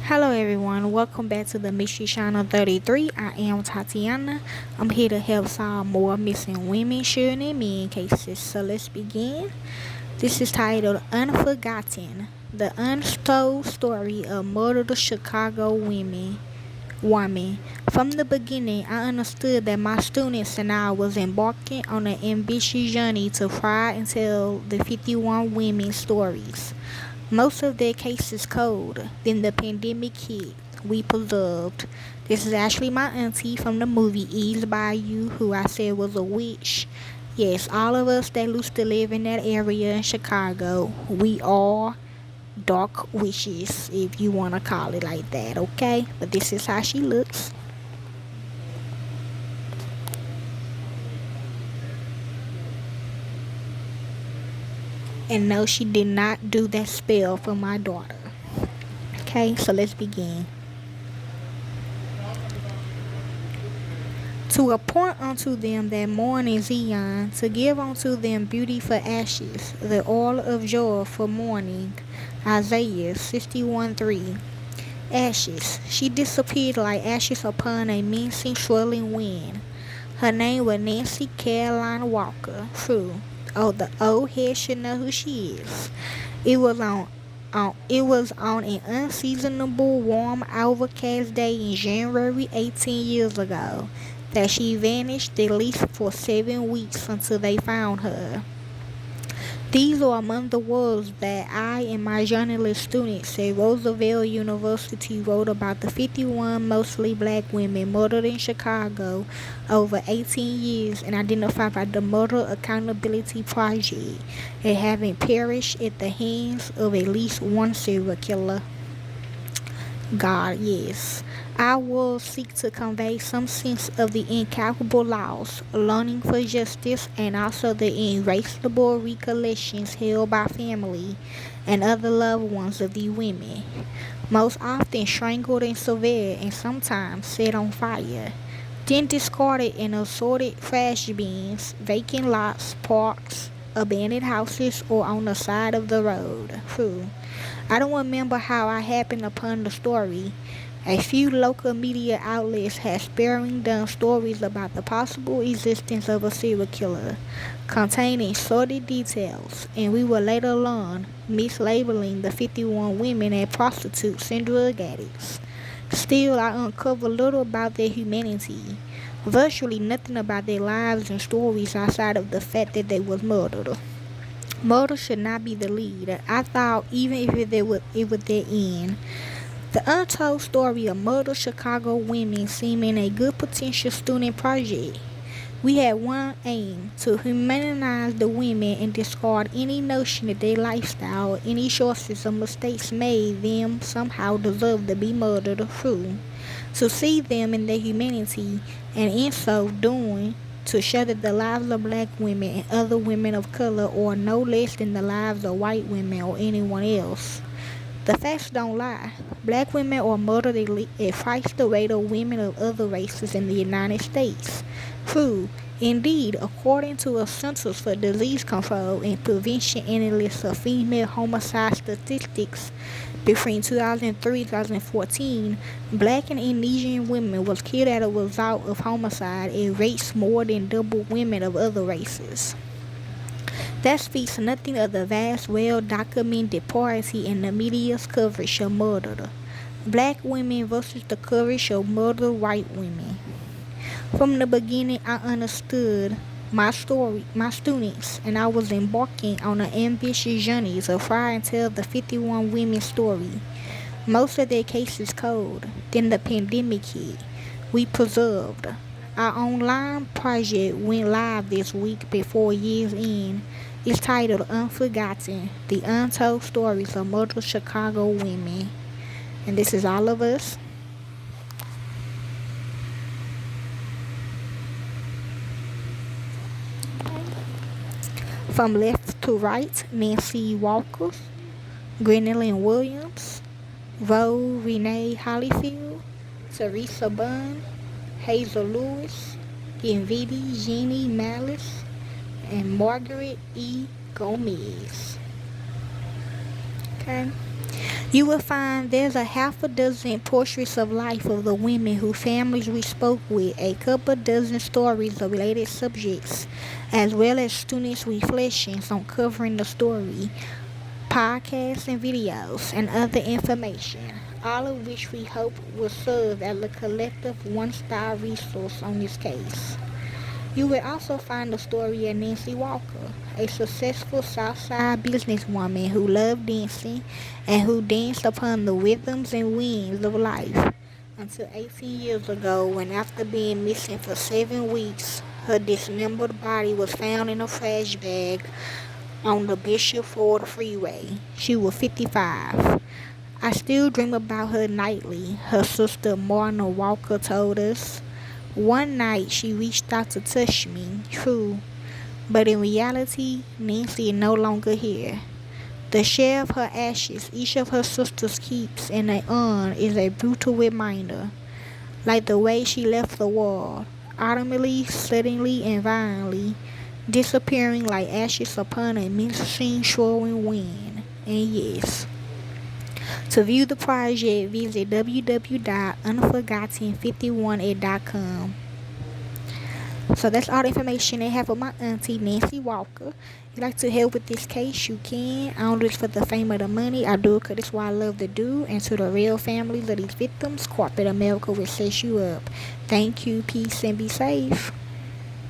Hello everyone, welcome back to the Mystery Channel 33. I am Tatiana. I'm here to help solve more missing women, children, and men cases. So let's begin. This is titled Unforgotten, the untold story of murdered Chicago woman. From the beginning, I understood that my students and I was embarking on an ambitious journey to try and tell the 51 women's stories. Most of their cases cold. Then the pandemic hit. We preserved. This is actually my auntie from the movie East Bayou, who I said was a witch. Yes, all of us that used to live in that area in Chicago, we are dark witches, if you want to call it like that, okay? But this is how she looks. And no, she did not do that spell for my daughter. Okay, so let's begin. To appoint unto them that mourn in Zion, to give unto them beauty for ashes, the oil of joy for mourning. Isaiah 61:3. Ashes. She disappeared like ashes upon a mincing, swirling wind. Her name was Nancy Caroline Walker. True. Oh, the old head should know who she is. It was on an unseasonable, warm, overcast day in January 18 years ago that she vanished at least for 7 weeks until they found her. These are among the words that I and my journalist students at Roosevelt University wrote about the 51 mostly black women murdered in Chicago over 18 years and identified by the Murder Accountability Project as having perished at the hands of at least one serial killer. God, yes. I will seek to convey some sense of the incalculable loss, longing for justice, and also the irreplaceable recollections held by family and other loved ones of these women, most often strangled and severed and sometimes set on fire, then discarded in assorted trash bins, vacant lots, parks, abandoned houses, or on the side of the road. I don't remember how I happened upon the story. A few local media outlets had sparingly done stories about the possible existence of a serial killer, containing sordid details, and we were later on mislabeling the 51 women as prostitutes and drug addicts. Still, I uncovered little about their humanity, virtually nothing about their lives and stories outside of the fact that they was murdered. Murder should not be the lead. I thought even if it would their end. The untold story of murdered Chicago women seeming a good potential student project. We had one aim, to humanize the women and discard any notion that their lifestyle or any choices or mistakes made them somehow deserve to be murdered through. To see them in their humanity and in so doing to show that the lives of black women and other women of color are no less than the lives of white women or anyone else. The facts don't lie. Black women are murdered at twice the rate of women of other races in the United States. True. Indeed, according to a Centers for Disease Control and Prevention analysis of female homicide statistics, between 2003 and 2014, black and Indonesian women was killed as a result of homicide at rates more than double women of other races. That speaks nothing of the vast, well-documented parity in the media's coverage of murder. Black women versus the coverage of murdered white women. From the beginning, I understood my students, and I was embarking on an ambitious journey to try and tell the 51 women's story. Most of their cases cold. Then the pandemic hit. We preserved. Our online project went live this week before year's end. It's titled Unforgotten, the Untold Stories of Murdered Chicago Women. And this is all of us. From left to right, Nancy Walker, Gwendolyn Williams, Roe Renee Hollyfield, Teresa Bunn, Hazel Lewis, Invidi Jeannie Malice, and Margaret E. Gomez. Okay. You will find there's a half a dozen portraits of life of the women whose families we spoke with, a couple dozen stories of related subjects, as well as students' reflections on covering the story, podcasts and videos, and other information, all of which we hope will serve as a collective one-stop resource on this case. You will also find the story of Nancy Walker, a successful Southside businesswoman who loved dancing and who danced upon the rhythms and winds of life until 18 years ago when, after being missing for 7 weeks, her dismembered body was found in a trash bag on the Bishop Ford Freeway. She was 55. I still dream about her nightly, her sister Marna Walker told us. One night she reached out to touch me, true, but in reality, Nancy is no longer here. The share of her ashes each of her sisters keeps in an urn is a brutal reminder, like the way she left the world, ultimately, suddenly, and violently, disappearing like ashes upon a menacing swirling wind. And yes, to view the project, visit www.unforgotten51.com. So that's all the information I have of my auntie Nancy Walker. If you'd like to help with this case, you can. I don't do this for the fame or the money. I do it because it's what I love to do. And to the real families of these victims, corporate America will set you up. Thank you, peace, and be safe.